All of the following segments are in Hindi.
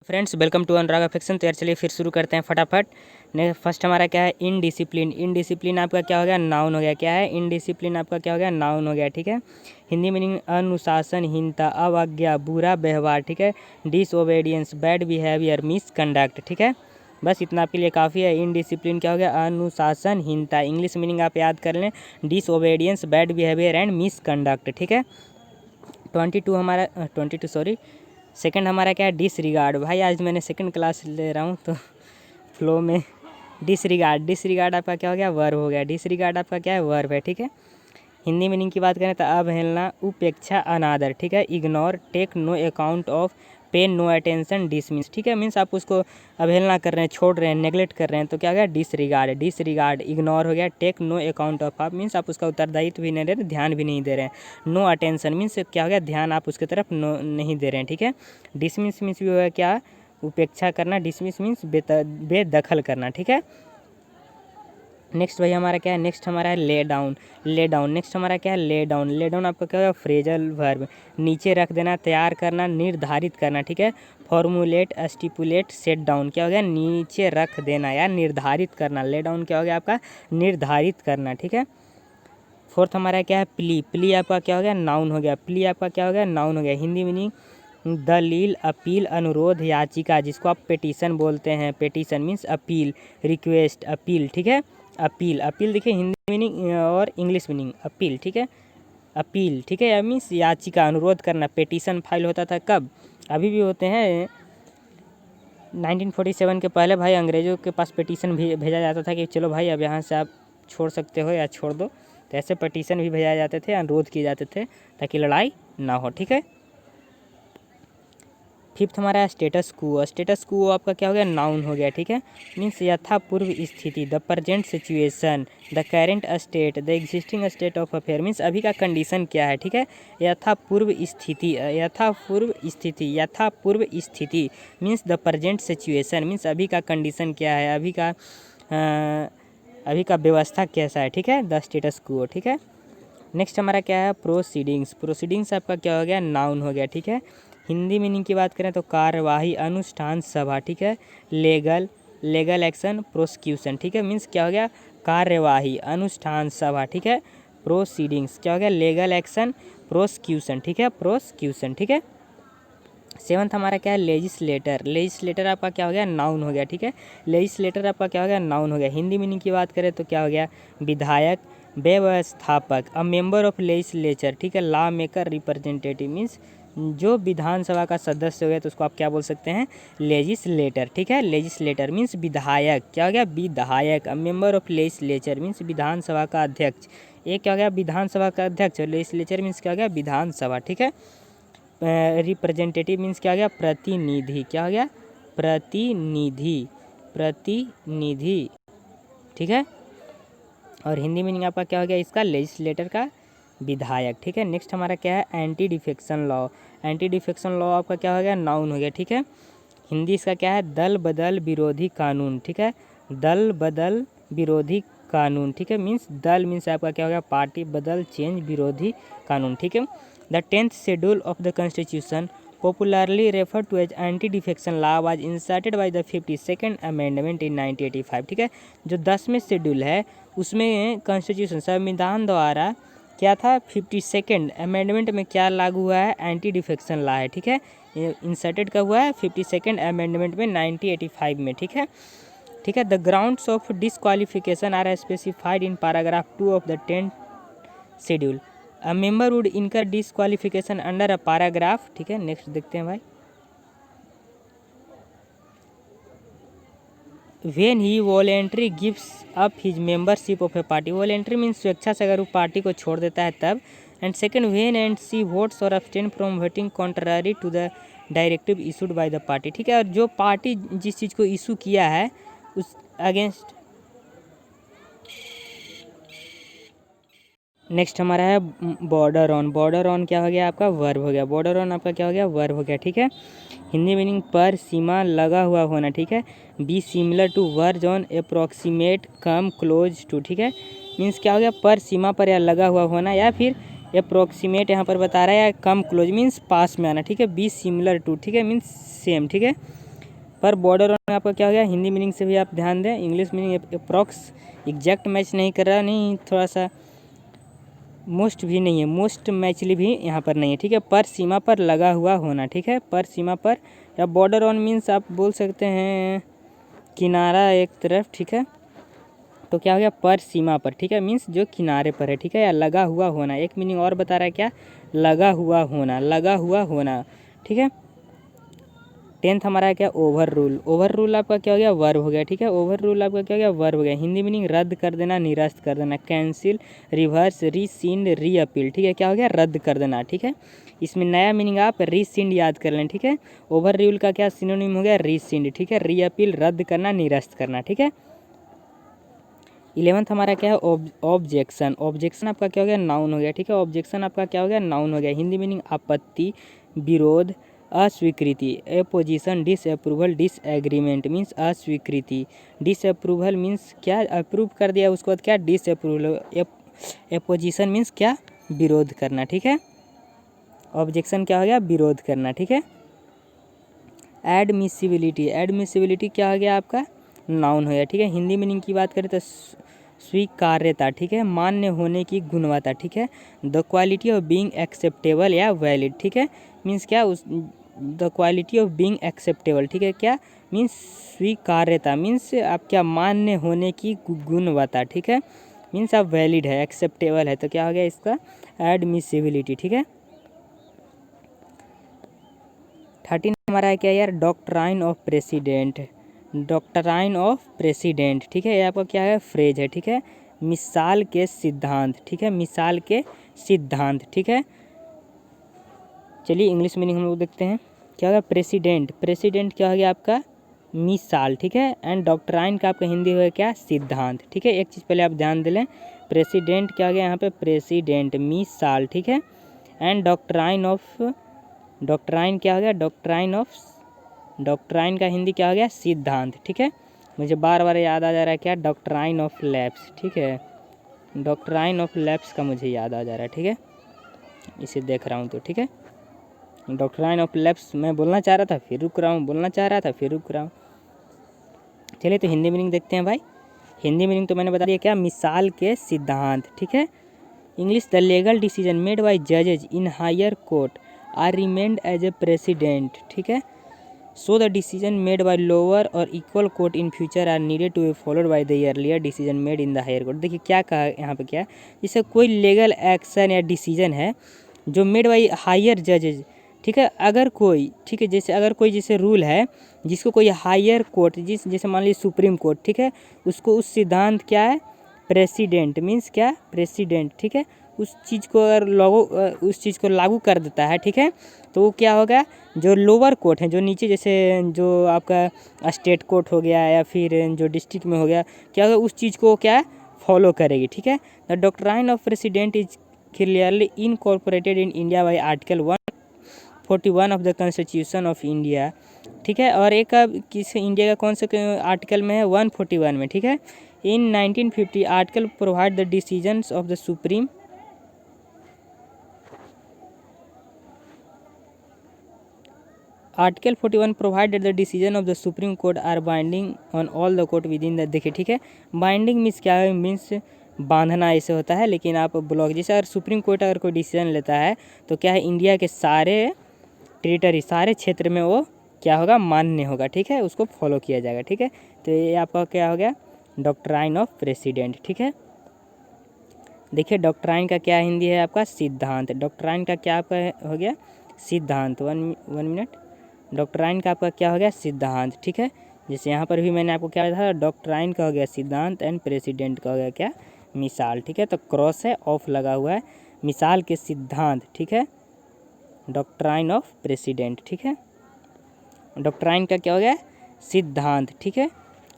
Friends, welcome to Anurag affection. तो यार चलिए फिर शुरू करते हैं फटाफट। फर्स्ट हमारा क्या है, इनडिसिप्लिन। इनडिसिप्लिन आपका क्या हो गया, नाउन हो गया। क्या है, इनडिसिप्लिन आपका क्या हो गया, नाउन हो गया। ठीक है। हिंदी मीनिंग अनुशासनहीनता, अवज्ञा, बुरा व्यवहार। ठीक है। डिसओबेडियंस, बैड बिहेवियर, मिसकंडक्ट। ठीक है, बस इतना आपके लिए काफ़ी है। इनडिसिप्लिन क्या हो गया, अनुशासनहीनता। इंग्लिश मीनिंग आप याद कर लें, डिसओबेडियंस, बैड बिहेवियर एंड मिसकंडक्ट। ठीक है। 22 हमारा 22 सॉरी सेकंड हमारा क्या है, डिसरिगार्ड। भाई आज मैंने सेकंड क्लास ले रहा हूँ तो फ्लो में डिसरिगार्ड। डिसरिगार्ड आपका क्या हो गया, वर्ब हो गया। डिसरिगार्ड आपका क्या है, वर्ब है। ठीक है। हिंदी मीनिंग की बात करें तो अवहेलना, उपेक्षा, अनादर। ठीक है। Ignore, take no account of, pay no attention, dismiss. ठीक है, मीन्स आप उसको अवहेलना कर रहे हैं, छोड़ रहे हैं, नेगलेक्ट कर रहे हैं, तो क्या हो गया, डिसरिगार्ड। डिसरिगार्ड, इग्नोर हो गया। टेक नो अकाउंट ऑफ, आप मीन्स आप उसका उत्तरदायित्व भी नहीं दे रहे, ध्यान भी नहीं दे रहे हैं। नो अटेंशन मीन्स क्या हो गया, ध्यान आप उसकी तरफ नहीं दे रहे हैं। ठीक है। डिसमिस मीन्स भी हो गया क्या, उपेक्षा करना। डिसमिस मीन्स बेदखल करना। ठीक है। नेक्स्ट भाई हमारा क्या है, नेक्स्ट हमारा है lay down. Lay down next हमारा क्या है, ले डाउन। ले डाउन आपका क्या होगा, फ्रेजल वर्ब। नीचे रख देना, तैयार करना, निर्धारित करना। ठीक है। Formulate, stipulate, set down. क्या हो गया, नीचे रख देना या निर्धारित करना। ले डाउन क्या हो गया आपका, निर्धारित करना। ठीक है। फोर्थ हमारा क्या है, प्ली। प्ली आपका क्या हो गया, नाउन हो गया। प्ली आपका क्या हो गया, नाउन हो गया। हिंदी मीनिंग दलील, अपील, अनुरोध, याचिका, जिसको आप पेटिशन बोलते हैं। Petition means appeal, request, appeal. ठीक है। अपील, अपील देखिए हिंदी मीनिंग और इंग्लिश मीनिंग अपील। ठीक है। अपील, ठीक है, मीन्स याचिका, अनुरोध करना। पेटिशन फाइल होता था कब, अभी भी होते हैं। 1947 के पहले भाई अंग्रेज़ों के पास पेटिशन भेजा जाता था कि चलो भाई अब यहाँ से आप छोड़ सकते हो या छोड़ दो। तो ऐसे पेटिशन भी भेजाए जाते थे, अनुरोध किए जाते थे ताकि लड़ाई ना हो। ठीक है। फिफ्थ हमारा स्टेटस क्वो। स्टेटस क्वो आपका क्या हो गया, नाउन हो गया। ठीक है। मीन्स यथा पूर्व स्थिति, the present situation, the current state, the existing state of affair. Means अभी का कंडीशन क्या है। ठीक है। यथा पूर्व स्थिति, यथा पूर्व स्थिति, यथा पूर्व स्थिति means the present situation, means अभी का कंडीशन क्या है, अभी का व्यवस्था कैसा है। ठीक है, द स्टेटस क्वो। ठीक है। नेक्स्ट हमारा क्या है, प्रोसीडिंग्स। प्रोसीडिंग्स आपका क्या हो गया, नाउन हो गया। ठीक है। हिंदी मीनिंग की बात करें तो कार्यवाही, अनुष्ठान, सभा। ठीक है। Legal, legal action, prosecution. ठीक है, मीन्स क्या हो गया, कार्यवाही, अनुष्ठान, सभा। ठीक है। प्रोसीडिंग्स क्या हो गया, लीगल एक्शन, प्रोसिक्यूशन। ठीक है, प्रोसिक्यूशन। ठीक है। सेवंथ हमारा क्या है, लेजिस्लेटर। लेजिस्लेटर आपका क्या हो गया, नाउन हो गया। ठीक है। लेजिस्लेटर आपका क्या हो गया, नाउन हो गया। हिंदी मीनिंग की बात करें तो क्या हो गया, विधायक, व्यवस्थापक, अ मेंबर ऑफ लेजिस्लेचर। ठीक है। लॉ मेकर, रिप्रेजेंटेटिव मीन्स जो विधानसभा का सदस्य हो गया तो उसको आप क्या बोल सकते हैं, लेजिस्लेटर। ठीक है। लेजिस्लेटर मीन्स विधायक। क्या हो गया, विधायक। A member of legislature means विधानसभा का अध्यक्ष। एक क्या हो गया, विधानसभा का अध्यक्ष। लेजिस्लेचर मीन्स क्या हो गया, विधानसभा। ठीक है। रिप्रेजेंटेटिव मीन्स क्या हो गया, प्रतिनिधि। क्या हो गया, प्रतिनिधि, प्रतिनिधि। ठीक है। और हिंदी मीनिंग आपका क्या हो गया इसका, लेजिस्लेटर का विधायक। ठीक है। नेक्स्ट हमारा क्या है, anti defection law. Anti defection law आपका क्या हो गया, नाउन हो गया। ठीक है। हिंदी इसका क्या है, दल बदल विरोधी कानून। ठीक है। दल बदल विरोधी कानून। ठीक है, मीन्स दल मीन्स आपका क्या हो गया, पार्टी, बदल चेंज, विरोधी कानून। ठीक है। The 10th schedule of the constitution popularly referred to as anti-defection law was inserted by the 52nd amendment in 1985। ठीक है। जो 10वें शेड्यूल है उसमें कॉन्स्टिट्यूशन, संविधान द्वारा क्या था, 52nd अमेंडमेंट में क्या लागू हुआ है, एंटी डिफेक्शन लॉ है। ठीक है। ये इंसर्टेड कब हुआ है, 52nd अमेंडमेंट में 1985 में। ठीक है। ठीक है। The grounds of disqualification are specified in paragraph 2 of the 10th schedule. A member would incur disqualification under a paragraph. ठीक है। नेक्स्ट देखते हैं भाई, when he voluntary gives up his membership of a party. Voluntary means स्वेच्छा से अगर वो पार्टी को छोड़ देता है तब। And second, when and see votes or abstain from voting contrary to the directive issued by the party. ठीक है। और जो पार्टी जिस चीज़ को इशू किया है उस अगेंस्ट। नेक्स्ट हमारा है बॉर्डर ऑन। बॉर्डर ऑन क्या हो गया आपका, वर्ब हो गया। बॉर्डर ऑन आपका क्या हो गया, वर्ब हो गया। ठीक है। हिंदी मीनिंग पर, सीमा, लगा हुआ होना। ठीक है। Be similar to, verge on, approximate, come, close to. ठीक है। मीन्स क्या हो गया, पर, सीमा पर या लगा हुआ होना, या फिर अप्रोक्सीमेट यहाँ पर बता रहा है, या कम, क्लोज मीन्स पास में आना। ठीक है। बी सिमिलर टू, ठीक है, मीन्स सेम। ठीक है। पर बॉर्डर ऑन आपका क्या हो गया, हिंदी मीनिंग से भी आप ध्यान दें। English meaning approx exact match नहीं कर रहा, नहीं थोड़ा सा मोस्ट भी नहीं है, मोस्ट मैचली भी यहाँ पर नहीं है, ठीक है। पर सीमा पर लगा हुआ होना, ठीक है, पर सीमा पर, या बॉर्डर ऑन मीन्स आप बोल सकते हैं किनारा एक तरफ, ठीक है। तो क्या हो गया, पर सीमा पर, ठीक है, मीन्स जो किनारे पर है, ठीक है। या लगा हुआ होना, एक मीनिंग और बता रहा है क्या, लगा हुआ होना, लगा हुआ होना, ठीक है। 10th हमारा है क्या, ओवर रूल। ओवर रूल आपका क्या हो गया, वर्ब हो गया, ठीक है। ओवर रूल आपका क्या हो गया, वर्ब हो गया। हिंदी मीनिंग रद्द कर देना, निरस्त कर देना, कैंसिल, रिवर्स, रीसिंड, रीअपील, ठीक है। क्या हो गया, रद्द कर देना, ठीक है। इसमें नया मीनिंग आप रीसिंड याद कर लें, ठीक है। ओवर रूल का क्या सिनोनिम हो गया, रीसिंड, ठीक है। रीअपील रद्द करना, निरस्त करना, ठीक है। 11th हमारा क्या है, ऑब्जेक्शन। ऑब्जेक्शन आपका क्या हो गया, नाउन हो गया, ठीक है। ऑब्जेक्शन आपका क्या हो गया, नाउन हो गया। हिंदी मीनिंग आपत्ति, विरोध, अस्वीकृति, अपोजिशन, डिसअप्रूवल, डिसएग्रीमेंट मीन्स अस्वीकृति। डिसअप्रूवल मीन्स क्या, अप्रूव कर दिया उसके बाद क्या, डिसअप्रूवल। अपोजिशन मीन्स क्या, विरोध करना, ठीक है। ऑब्जेक्शन क्या हो गया, विरोध करना, ठीक है। एडमिसिबिलिटी, एडमिसिबिलिटी क्या हो गया आपका, नाउन हो गया, ठीक है। हिंदी मीनिंग की बात करें तो स्वीकार्यता, ठीक है, मान्य होने की गुणवत्ता, ठीक है। The quality of being acceptable या वैलिड, ठीक है, मीन्स क्या, उस the quality of being acceptable, ठीक है, क्या मीन्स स्वीकार्यता, मीन्स आप क्या, मान्य होने की गुणवत्ता, ठीक है, मीन्स आप वैलिड है, एक्सेप्टेबल है, तो क्या हो गया इसका, एडमिसिबिलिटी, ठीक है। 13 हमारा है क्या यार, doctrine of president. Doctrine of president, ठीक है, ये आपका क्या है, फ्रेज है, ठीक है। मिसाल के सिद्धांत, ठीक है, मिसाल के सिद्धांत, ठीक है। चलिए इंग्लिश मीनिंग हम लोग देखते हैं क्या होगा, प्रेसिडेंट। प्रेसिडेंट क्या हो गया आपका, मिसाल, ठीक है। एंड डॉक्ट्राइन का आपका हिंदी हो गया क्या, सिद्धांत, ठीक है। एक चीज़ पहले आप ध्यान दे लें, प्रेसिडेंट क्या हो गया यहाँ पे, प्रेसिडेंट, मिसाल, ठीक है। एंड डॉक्ट्राइन ऑफ, डॉक्ट्राइन क्या हो गया, डॉक्ट्राइन ऑफ, डॉक्ट्राइन का हिंदी क्या हो गया, सिद्धांत, ठीक है। मुझे बार बार याद आ जा रहा है क्या, डॉक्ट्राइन ऑफ लैप्स, ठीक है। डॉक्ट्राइन ऑफ लैप्स का मुझे याद आ जा रहा है, ठीक है, इसे देख रहा हूँ तो, ठीक है। डॉक्ट्राइन ऑफ लैप्स मैं बोलना चाह रहा था फिर रुक रहा हूँ, बोलना चाह रहा था फिर रुक रहा हूँ। चलिए तो हिंदी मीनिंग देखते हैं भाई। हिंदी मीनिंग तो मैंने बता दिया क्या, मिसाल के सिद्धांत, ठीक है। English, the legal decision made by जजेज in higher court are remand as a president, ठीक है। So the decision made by lower or equal court in future are needed to be followed by the earlier decision made in the higher court. देखिए क्या कहा यहाँ पे, क्या जैसे कोई लीगल एक्शन या डिसीजन है जो मेड बाय हायर जजेज, ठीक है, अगर कोई, ठीक है, जैसे अगर कोई जैसे रूल है जिसको कोई हायर कोर्ट, जिस जैसे मान लीजिए सुप्रीम कोर्ट, ठीक है, उसको उस सिद्धांत क्या है, प्रेसिडेंट मीन्स क्या, प्रेसिडेंट, ठीक है, उस चीज़ को अगर उस चीज़ को लागू कर देता है, ठीक है, तो वो क्या होगा, जो लोअर कोर्ट है, जो नीचे जैसे जो आपका स्टेट कोर्ट हो गया या फिर जो डिस्ट्रिक्ट में हो गया, क्या होगा, उस चीज़ को क्या फॉलो करेगी, ठीक है। The doctrine of president is clearly incorporated in India by article 141 of the constitution of India, ठीक है। और एक किस इंडिया का कौन से आर्टिकल में है, 141 में, ठीक है। In 1950 article provide the decisions of the supreme, article 41 provided the decision of the supreme court are binding on all the court within the, देखिए, ठीक है, बाइंडिंग मीन्स क्या है, मीन्स बांधना ऐसे होता है, लेकिन आप ब्लॉक जैसे अगर सुप्रीम कोर्ट अगर कोई डिसीजन लेता है तो क्या है, इंडिया के सारे टेरिटरी, सारे क्षेत्र में वो क्या होगा, मान्य होगा, ठीक है, उसको फॉलो किया जाएगा, ठीक है। तो ये आपका क्या हो गया, डॉक्ट्राइन ऑफ प्रेसिडेंट, ठीक है। देखिए डॉक्ट्राइन का क्या हिंदी है आपका, सिद्धांत। डॉक्ट्राइन का क्या आपका हो गया, सिद्धांत। वन मिनट, डॉक्ट्राइन का आपका क्या हो गया, सिद्धांत, ठीक है। जैसे यहाँ पर भी मैंने आपको क्या था, डॉक्ट्राइन का हो गया सिद्धांत एंड प्रेसिडेंट का हो गया क्या, मिसाल, ठीक है। तो क्रॉस है, ऑफ लगा हुआ है, मिसाल के सिद्धांत, ठीक है, डॉक्ट्राइन ऑफ प्रेसिडेंट, ठीक है। डॉक्ट्राइन का क्या हो गया, सिद्धांत, ठीक है,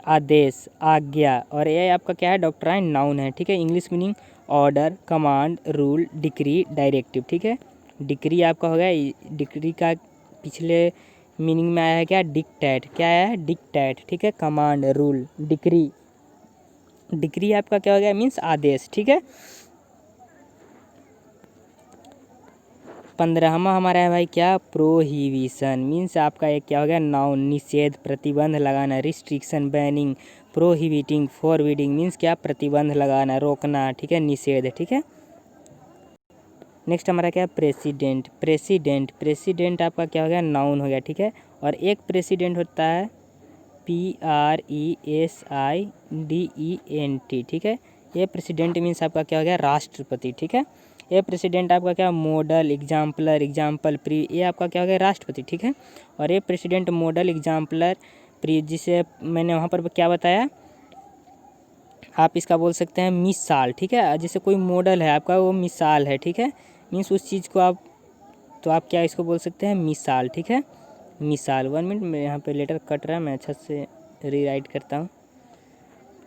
आदेश, आज्ञा, और ये आपका क्या है, डॉक्ट्राइन नाउन है, ठीक है। English meaning order, command, rule, decree, directive, ठीक है। डिक्री आपका हो गया, डिक्री का पिछले मीनिंग में आया है क्या, डिक्टेट, क्या है, डिक्टेट, ठीक है। कमांड, रूल, डिक्री, डिक्री आपका क्या हो गया, मीन्स आदेश, ठीक है। 15वां हमारा है भाई क्या, प्रोहिबिशन मीन्स आपका एक क्या हो गया, नाउन, निषेध, प्रतिबंध लगाना, restriction, banning, prohibiting, forbidding means क्या, प्रतिबंध लगाना, रोकना, ठीक है, निषेध, ठीक है। नेक्स्ट हमारा क्या है, प्रेसिडेंट। प्रेसिडेंट, प्रेसिडेंट आपका क्या हो गया, नाउन हो गया, ठीक है। और एक प्रेसिडेंट होता है PRESIDENT, ठीक है। ये प्रेसिडेंट मीन्स आपका क्या हो गया, राष्ट्रपति, ठीक है। ये प्रेसिडेंट आपका क्या, मॉडल, एग्जाम्पलर, एग्जाम्पल, प्री, ये आपका क्या हो गया, राष्ट्रपति, ठीक है। और ये प्रेसिडेंट, मॉडल, एग्जाम्पलर, प्री, जिसे मैंने वहाँ पर क्या बताया, आप इसका बोल सकते हैं मिसाल, ठीक है। जैसे कोई मॉडल है आपका, वो मिसाल है, ठीक है, मीन्स उस चीज़ को आप, तो आप क्या इसको बोल सकते हैं, मिसाल, ठीक है, मिसाल। 1 मिनट में यहाँ पे लेटर कट रहा है, मैं अच्छा से रीराइट करता हूँ।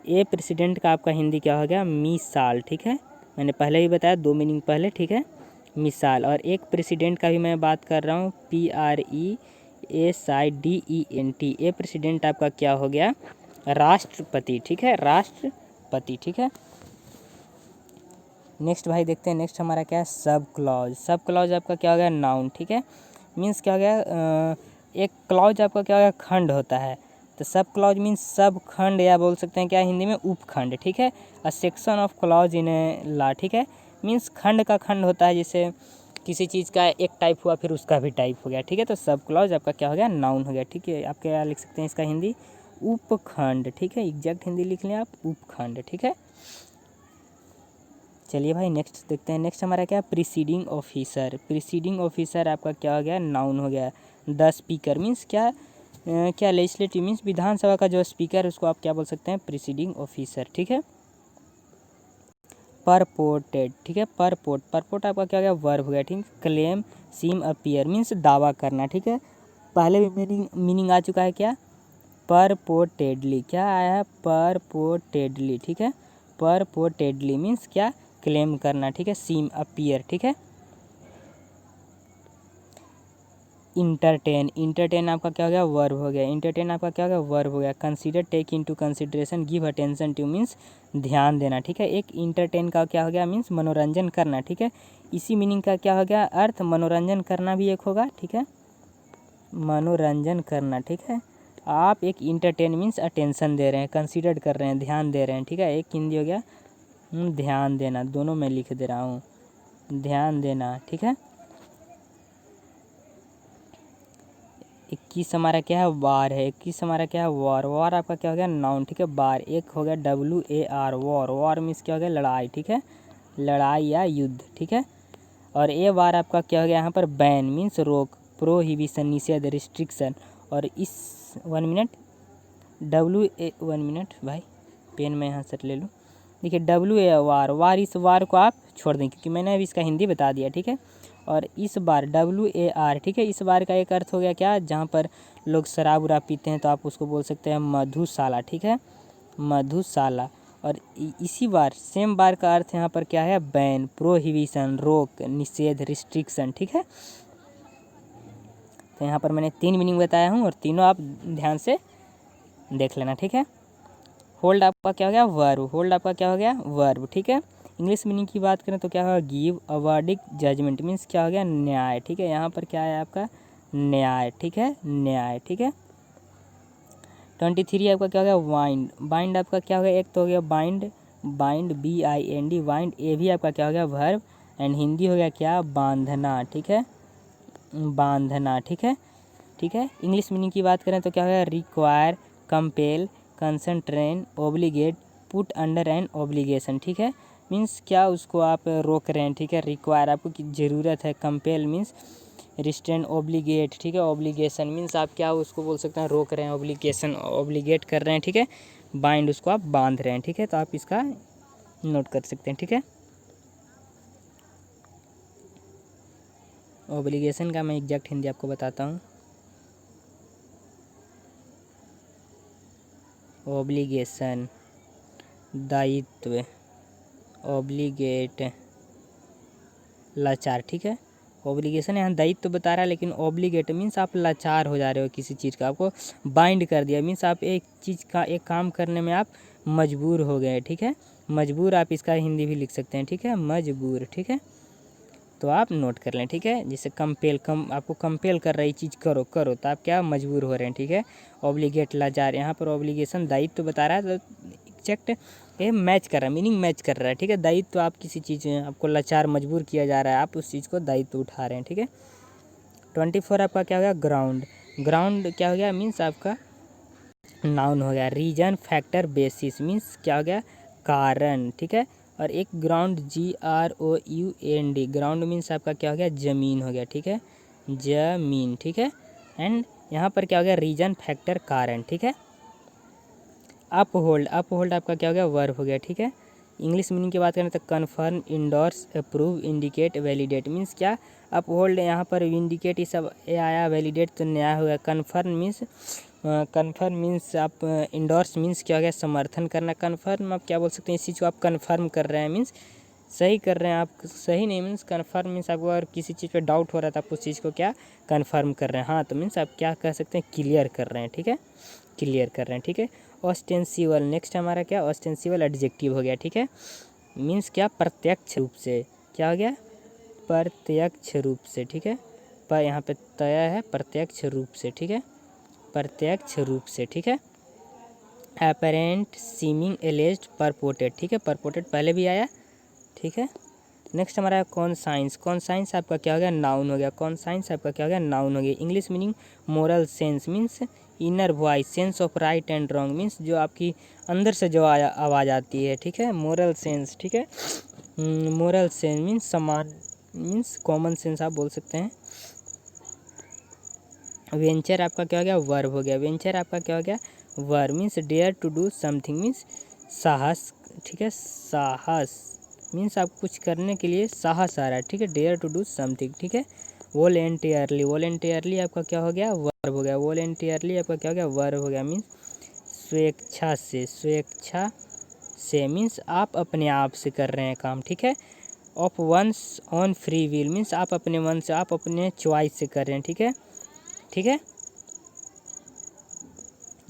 ये प्रेसिडेंट का आपका हिंदी क्या हो गया, मिसाल, ठीक है। मैंने पहले ही बताया 2 मीनिंग पहले, ठीक है, मिसाल। और एक प्रेसिडेंट का भी मैं बात कर रहा हूँ, PRESIDENT। ये प्रेसिडेंट आपका क्या हो गया, राष्ट्रपति, ठीक है, राष्ट्रपति, ठीक है। नेक्स्ट भाई देखते हैं, नेक्स्ट हमारा क्या है, सब क्लॉज। सब क्लॉज आपका क्या हो गया, नाउन, ठीक है, मीन्स क्या हो गया, एक क्लॉज आपका क्या हो गया, खंड होता है। तो सब क्लॉज मीन्स सब खंड, या बोल सकते हैं क्या हिंदी में, उपखंड, ठीक है। A section of clause in a law, ठीक है, मीन्स खंड का खंड होता है, जैसे किसी चीज़ का एक टाइप हुआ फिर उसका भी टाइप हो गया, ठीक है। तो सब क्लॉज आपका क्या हो गया, नाउन हो गया, ठीक है। आप क्या लिख सकते हैं इसका हिंदी, उपखंड, ठीक है, एग्जैक्ट हिंदी लिख लें आप, उपखंड, ठीक है। चलिए भाई नेक्स्ट देखते हैं। नेक्स्ट हमारा क्या, प्रीसीडिंग ऑफिसर। प्रीसीडिंग ऑफिसर आपका क्या हो गया, नाउन हो गया। द स्पीकर मीन्स क्या, क्या लेजिस्लेटिव मीन्स विधानसभा का जो स्पीकर है उसको आप क्या बोल सकते हैं, प्रीसीडिंग ऑफिसर, ठीक है। परपोर्टेड, ठीक है, परपोर्ट, परपोर्ट आपका क्या हो गया, वर्ब हो गया, ठीक। क्लेम, सीम, अपीयर मीन्स दावा करना, ठीक है। पहले भी मीनिंग आ चुका है क्या, परपोर्टेडली, क्या आया है, परपोर्टेडली, ठीक है। परपोर्टेडली मीन्स क्या, क्लेम करना, ठीक है। सीम, अपीयर, ठीक है। इंटरटेन, इंटरटेन आपका क्या हो गया, वर्ब हो गया। इंटरटेन आपका क्या हो गया, वर्ब हो गया। Consider, take into consideration, give attention to means ध्यान देना, ठीक है। एक इंटरटेन का क्या हो गया, मीन्स मनोरंजन करना, ठीक है। इसी मीनिंग का क्या हो गया, अर्थ मनोरंजन करना भी एक होगा, ठीक है, मनोरंजन करना, ठीक है। आप एक इंटरटेन मीन्स अटेंशन दे रहे हैं, कंसीडर कर रहे हैं, ध्यान दे रहे हैं, ठीक है। एक हिंदी हो गया ध्यान देना, दोनों मैं लिख दे रहा हूँ, ध्यान देना, ठीक है। 21 हमारा क्या है, वार है। 21 हमारा क्या है, वॉर। वॉर आपका क्या हो गया, नाउन, ठीक है। बार, एक हो गया WAR, वॉर। वॉर मीन्स क्या हो गया, लड़ाई, ठीक है, लड़ाई या युद्ध, ठीक है। और ये वार आपका क्या हो गया, यहाँ पर बैन मीन्स रोक, प्रोहिबिशन निषेध, रिस्ट्रिक्शन। और इस 1 मिनट, WA 1 मिनट भाई, पेन मैं यहाँ से ले लूँ। देखिए WA वार, वार, इस वार को आप छोड़ दें क्योंकि मैंने अभी इसका हिंदी बता दिया, ठीक है। और इस बार WAR, ठीक है, इस बार का एक अर्थ हो गया क्या, जहाँ पर लोग शराब उराब पीते हैं तो आप उसको बोल सकते हैं मधुशाला, ठीक है, मधुशाला। और इसी बार सेम बार का अर्थ यहाँ पर क्या है, बैन, प्रोहिबिशन, रोक, निषेध, रिस्ट्रिक्शन, ठीक है। तो यहाँ पर मैंने 3 मीनिंग बताया हूँ और तीनों आप ध्यान से देख लेना, ठीक है। होल्ड आपका क्या हो गया, वर्ब। होल्ड आपका क्या हो गया, वर्ब, ठीक है। इंग्लिश मीनिंग की बात करें तो क्या होगा, give a verdict, judgement means क्या हो गया, न्याय, ठीक है। यहाँ पर क्या है आपका, न्याय, ठीक है, न्याय, ठीक है। 23 आपका क्या हो गया, वाइंड। बाइंड आपका क्या हो गया, एक तो हो गया बाइंड, बाइंड BIND, वाइंड। ये भी आपका क्या हो गया, वर्ब। एंड हिंदी हो गया क्या, बांधना, ठीक है, बांधना, ठीक है, ठीक है। इंग्लिश मीनिंग की बात करें तो क्या होगा, require, compel, constrain, obligate, put under an obligation, ठीक है। मीन्स क्या उसको आप रोक रहे हैं, ठीक है। रिक्वायर आपको की ज़रूरत है, कंपेल मीन्स रिस्ट्रेन, ओब्लिगेट, ठीक है, ओब्लिगेशन मीन्स आप क्या उसको बोल सकते हैं, रोक रहे हैं, ओब्लिगेशन ओब्लिगेट कर रहे हैं, ठीक है। बाइंड उसको आप बांध रहे हैं, ठीक है। तो आप इसका नोट कर सकते हैं, ठीक है। ओब्लिगेशन का मैं एग्जैक्ट हिंदी आपको बताता हूँ। ओब्लिगेशन दायित्व, ओब्लिगेट लाचार, ठीक है। ओब्लिगेशन यहाँ दायित्व बता रहा है लेकिन ओब्लिगेट मीन्स आप लाचार हो जा रहे हो किसी चीज़ का, आपको बाइंड कर दिया मीन्स आप एक चीज़ का एक काम करने में आप मजबूर हो गए, ठीक है। मजबूर आप इसका हिंदी भी लिख सकते हैं, ठीक है, मजबूर, ठीक है। तो आप नोट कर लें, ठीक है। जैसे आपको कंपेल कर रही चीज़ करो तो आप क्या मजबूर हो रहे हैं, ठीक है। ऑब्लिगेट लाचार, यहाँ पर ऑब्लिगेशन दायित्व बता रहा है, तो एग्जैक्ट ये मैच कर रहा है, मीनिंग मैच कर रहा है, ठीक है। दायित्व तो आप किसी चीज़ में आपको लाचार मजबूर किया जा रहा है, आप उस चीज़ को दायित्व उठा रहे हैं, ठीक है। 24 आपका क्या हो गया, ग्राउंड क्या हो गया, मीन्स आपका नाउन हो गया। रीजन फैक्टर बेसिस मीन्स क्या हो गया, कारण, ठीक है। और एक ग्राउंड GROUND, ग्राउंड मीन्स आपका क्या हो गया, जमीन हो गया, ठीक है, जमीन, ठीक है। एंड यहाँ पर क्या हो गया, रीजन फैक्टर कारण, ठीक है। अपहोल्ड आपका क्या हो गया, वर्ब हो गया, ठीक है। इंग्लिश मीनिंग की बात करें तो confirm, endorse, approve, indicate, validate means क्या, अपहोल्ड यहाँ पर इंडिकेट ये सब आया, वैलिडेट तो नया हो गया। कन्फर्म मीन्स आप, इंडोर्स मीन्स क्या हो गया, समर्थन करना। कन्फर्म आप क्या बोल सकते हैं, इस चीज़ को आप कन्फर्म कर रहे हैं, मीन्स सही कर रहे हैं आप, सही नहीं मीन्स कन्फर्म मीन्स आपको अगर किसी चीज़ पे डाउट हो रहा था, आप उस चीज़ को क्या कन्फर्म कर रहे हैं, हाँ तो मीन्स आप क्या कह सकते हैं, क्लियर कर रहे हैं, ठीक है, क्लियर कर रहे हैं, ठीक है। ऑस्टेंसिबल, नेक्स्ट हमारा क्या, ऑस्टेंसिबल एडजेक्टिव हो गया, ठीक है। मीन्स क्या, प्रत्यक्ष रूप से, क्या हो गया, प्रत्यक्ष रूप से, ठीक है। पर यहाँ पे तय है, प्रत्यक्ष रूप से, ठीक है, प्रत्यक्ष रूप से, ठीक है। अपरेंट, सीमिंग, एलेज्ड, परपोर्टेड, ठीक है, परपोर्टेड पहले भी आया, ठीक है। नेक्स्ट हमारा कॉन्साइंस आपका क्या हो गया, नाउन हो गया। कॉन्साइंस आपका क्या हो गया, नाउन हो गया। English meaning moral sense means inner voice, sense of right and wrong means जो आपकी अंदर से जो आवाज़ आती है, ठीक है। मोरल सेंस, ठीक है, मोरल सेंस मीन्स समान, मीन्स कॉमन सेंस आप बोल सकते हैं। वेंचर आपका क्या हो गया, वर्ब हो गया। वेंचर आपका क्या हो गया, verb means dare to do something means साहस, ठीक है, साहस मीन्स आप कुछ करने के लिए साहस आ रहा है, ठीक है, डेयर टू डू समथिंग, ठीक है। वॉलेंटियरली आपका क्या हो गया, वर्ब हो गया। वॉलेंटियरली आपका क्या हो गया, वर्ब हो गया। मीन्स स्वेच्छा से मीन्स आप अपने आप से कर रहे हैं काम, ठीक है। Of one's own free will means आप अपने मन से, आप अपने चॉइस से कर रहे हैं, ठीक है, ठीक है।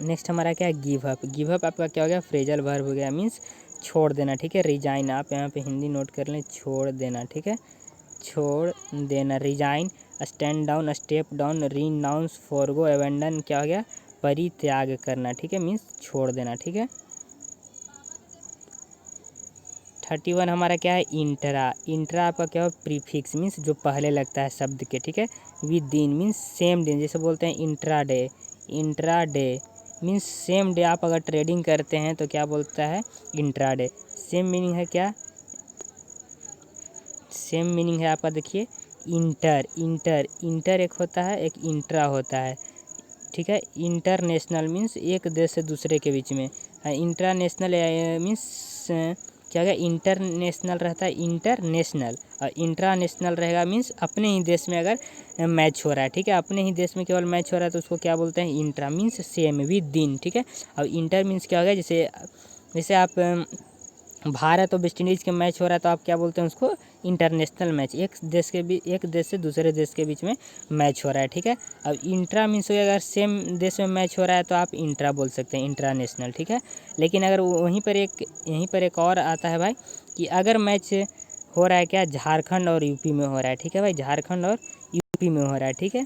नेक्स्ट हमारा क्या है, गिव अप आपका क्या हो गया, फ्रेजल वर्ब हो गया, मीन्स छोड़ देना, ठीक है। रिजाइन आप यहाँ पे हिंदी नोट कर लें, छोड़ देना, ठीक है, छोड़ देना। Resign, stand down, step down, renounce, forgo, abandon क्या हो गया, परित्याग करना, ठीक है, मीन्स छोड़ देना, ठीक है। 31 हमारा क्या है, इंट्रा आपका क्या हो, प्रीफिक्स मीन्स जो पहले लगता है शब्द के, ठीक है। विद दिन मीन्स सेम डे, जैसे बोलते हैं इंट्राडे मीन्स सेम डे। आप अगर ट्रेडिंग करते हैं तो क्या बोलता है, इंट्राडे। सेम मीनिंग है क्या, सेम मीनिंग है आपका, देखिए इंटर एक होता है, एक इंट्रा होता है, ठीक है। इंटरनेशनल मीन्स एक देश से दूसरे के बीच में, इंटरनेशनल मीन्स क्या है, इंटरनेशनल रहता है इंटरनेशनल, और इंट्रानेशनल रहेगा मीन्स अपने ही देश में अगर मैच हो रहा है, ठीक है, अपने ही देश में केवल मैच हो रहा है तो उसको क्या बोलते हैं, इंट्रा मीन्स सेम विद दिन, ठीक है। और इंटर मीन्स क्या हो गया, जैसे आप भारत और वेस्ट इंडीज़ के मैच हो रहा है तो आप क्या बोलते हैं उसको, इंटरनेशनल मैच, एक देश से दूसरे देश के बीच में मैच हो रहा है, ठीक है। अब इंट्रा मीन्स अगर सेम देश में मैच हो रहा है तो आप इंट्रा बोल सकते हैं, इंटरनेशनल, ठीक है। लेकिन अगर यहीं पर एक और आता है भाई, कि अगर मैच हो रहा है क्या, झारखंड और यूपी में हो रहा है, ठीक है भाई, झारखंड और यूपी में हो रहा है, ठीक है,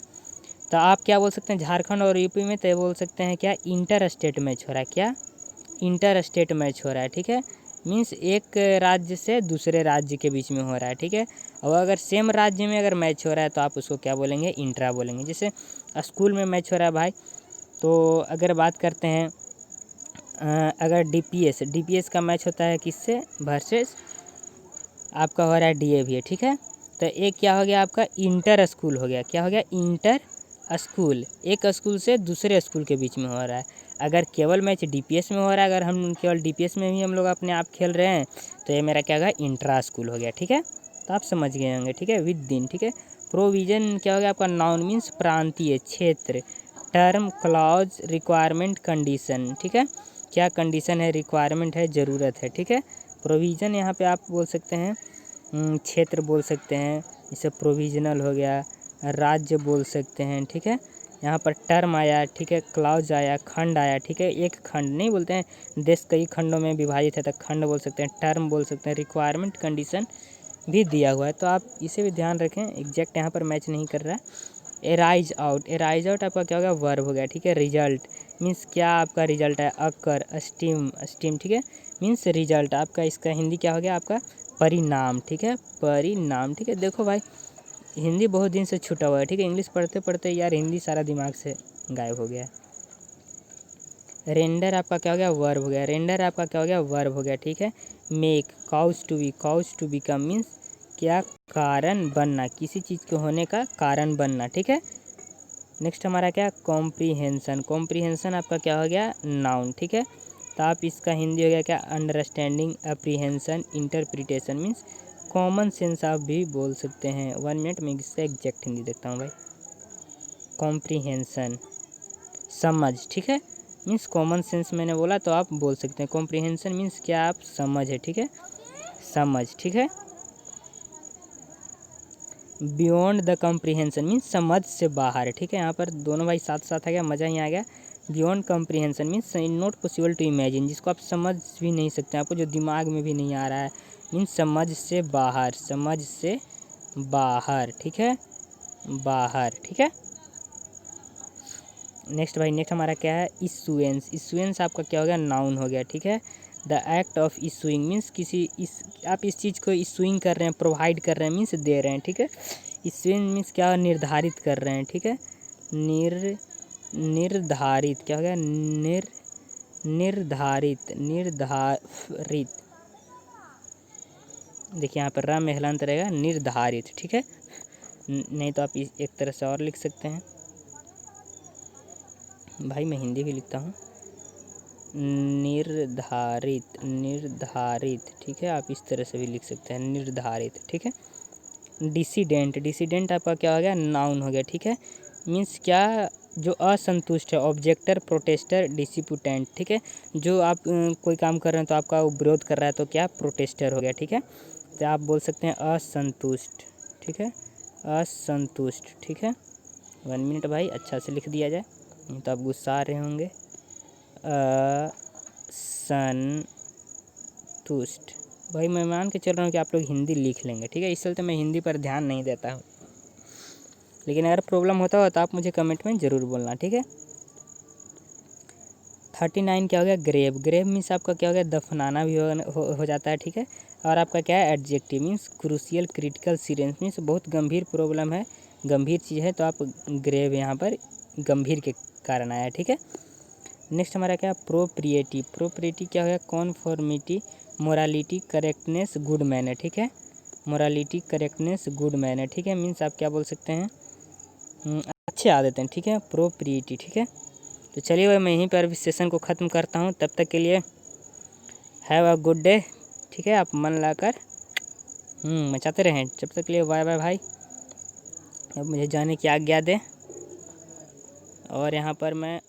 तो आप क्या बोल सकते हैं, झारखंड और यूपी में तो बोल सकते हैं क्या, इंटर स्टेट मैच हो रहा है, क्या इंटर स्टेट मैच हो रहा है, ठीक है। मीन्स एक राज्य से दूसरे राज्य के बीच में हो रहा है, ठीक है। और अगर सेम राज्य में अगर मैच हो रहा है तो आप उसको क्या बोलेंगे, इंट्रा बोलेंगे। जैसे स्कूल में मैच हो रहा है भाई, तो अगर बात करते हैं अगर डीपीएस का मैच होता है किससे, वर्सेस आपका हो रहा है डीएवी, ठीक है। तो एक क्या हो गया आपका, इंटर स्कूल हो गया, क्या हो गया, इंटर स्कूल, एक स्कूल से दूसरे स्कूल के बीच में हो रहा है। अगर केवल मैच डीपीएस में हो रहा है, अगर हम केवल डीपीएस में ही हम लोग अपने आप खेल रहे हैं तो ये मेरा क्या होगा, इंट्रा स्कूल हो गया, ठीक है। तो आप समझ गए होंगे, ठीक है, विद दिन, ठीक है। प्रोविज़न क्या हो गया आपका, नाउन मीन्स प्रांतीय, क्षेत्र, टर्म, क्लॉज, रिक्वायरमेंट, कंडीशन, ठीक है। क्या कंडीशन है, रिक्वायरमेंट है, ज़रूरत है, ठीक है। प्रोविज़न यहाँ पे आप बोल सकते हैं क्षेत्र बोल सकते हैं, जैसे प्रोविजनल हो गया, राज्य बोल सकते हैं, ठीक है। यहाँ पर टर्म आया, ठीक है, क्लाउज आया, खंड आया, ठीक है, एक खंड नहीं बोलते हैं, देश कई खंडों में विभाजित है तो खंड बोल सकते हैं, टर्म बोल सकते हैं, रिक्वायरमेंट, कंडीशन भी दिया हुआ है, तो आप इसे भी ध्यान रखें। एग्जैक्ट यहाँ पर मैच नहीं कर रहा है। एराइज आउट, एराइज आउट आपका क्या हो गया, वर्ब हो गया, ठीक है। रिजल्ट मीन्स क्या आपका रिजल्ट है, अकर, स्टीम, स्टीम, ठीक है, मीन्स रिजल्ट आपका, इसका हिंदी क्या हो गया आपका, परिणाम, ठीक है, परिणाम, ठीक है। देखो भाई हिंदी बहुत दिन से छूटा हुआ है, ठीक है, इंग्लिश पढ़ते पढ़ते यार हिंदी सारा दिमाग से गायब हो गया है। रेंडर आपका क्या हो गया, वर्ब हो गया, रेंडर आपका क्या हो गया, वर्ब हो गया, ठीक है। Make, cause to be, cause to become means क्या, कारण बनना, किसी चीज़ के होने का कारण बनना, ठीक है। नेक्स्ट हमारा क्या, कॉम्प्रीहेंशन, कॉम्प्रीहेंशन आपका क्या हो गया, नाउन, ठीक है। तो आप इसका हिंदी हो गया क्या, understanding, apprehension, interpretation means common sense आप भी बोल सकते हैं। 1 मिनट में इसका एग्जैक्ट हिंदी देखता हूँ भाई। कॉम्प्रीहेंशन समझ, ठीक है, मीन्स कॉमन सेंस मैंने बोला तो आप बोल सकते हैं। कॉम्प्रीहेंशन मीन्स क्या, आप समझ है, ठीक है, समझ, ठीक है। बियॉन्ड द कॉम्प्रीहेंशन मीन्स समझ से बाहर, ठीक है। यहाँ पर दोनों भाई साथ साथ आ गया, मज़ा ही आ गया। Beyond comprehension means not possible to imagine, जिसको आप समझ भी नहीं सकते, आपको जो दिमाग में भी नहीं आ रहा है, मीन्स समझ से बाहर, समझ से बाहर, ठीक है, बाहर, ठीक है। नेक्स्ट भाई, नेक्स्ट हमारा क्या है, इशुएंस, इशुएंस आपका क्या हो गया, नाउन हो गया, ठीक है। The act of issuing means किसी आप इस चीज़ को इशूइंग कर रहे हैं, प्रोवाइड कर रहे हैं, मीन्स दे रहे हैं, ठीक है। इशूइंग मीन्स क्या, निर्धारित कर रहे हैं, ठीक है, निर्धारित क्या हो गया, निर्धारित, निर्धारित, देखिए यहाँ पर रा में हलांत रहेगा, निर्धारित, ठीक है। नहीं तो आप एक तरह से और लिख सकते हैं भाई, मैं हिंदी भी लिखता हूँ, निर्धारित, निर्धारित, ठीक है, आप इस तरह से भी लिख सकते हैं, निर्धारित, ठीक है। डिसीडेंट, डिसीडेंट आपका क्या हो गया, नाउन हो गया, ठीक है, मीन्स क्या, जो असंतुष्ट है, ऑब्जेक्टर, प्रोटेस्टर, डिसिपुटेंट, ठीक है। जो आप कोई काम कर रहे हैं तो आपका वो विरोध कर रहा है तो क्या, प्रोटेस्टर हो गया, ठीक है। तो आप बोल सकते हैं असंतुष्ट, ठीक है, असंतुष्ट, ठीक है। 1 मिनट भाई, अच्छा से लिख दिया जाए, नहीं तो आप गुस्सा आ रहे होंगे। असंतुष्ट, भाई मैं मान के चल रहा हूँ कि आप लोग हिंदी लिख लेंगे, ठीक है, इस चलते मैं हिंदी पर ध्यान नहीं देता हूँ, लेकिन अगर प्रॉब्लम होता हो तो आप मुझे कमेंट में ज़रूर बोलना, ठीक है। 39 क्या हो गया, ग्रेव, ग्रेव मीन्स आपका क्या हो गया, दफनाना भी हो जाता है, ठीक है। और आपका क्या है, adjective means crucial, critical, serious means बहुत गंभीर प्रॉब्लम है, गंभीर चीज़ है, तो आप ग्रेव यहाँ पर गंभीर के कारण आया, ठीक है। नेक्स्ट हमारा क्या, प्रोप्रिएटी, प्रोप्रिएटी क्या हो गया, कॉन्फॉर्मिटी, मोरालिटी, करेक्टनेस, गुड मैनर, ठीक है, मोरालिटी, करेक्टनेस, गुड मैनर, ठीक है, मीन्स आप क्या बोल सकते हैं, अच्छे आदतें, ठीक है, प्रोप्रिएटी, ठीक है। तो चलिए भाई मैं यहीं पर इस सेशन को ख़त्म करता हूँ, तब तक के लिए हैव अ गुड डे, ठीक है, आप मन लाकर मचाते रहें, जब तक के लिए बाय बाय भाई। अब मुझे जाने की आज्ञा दें, और यहाँ पर मैं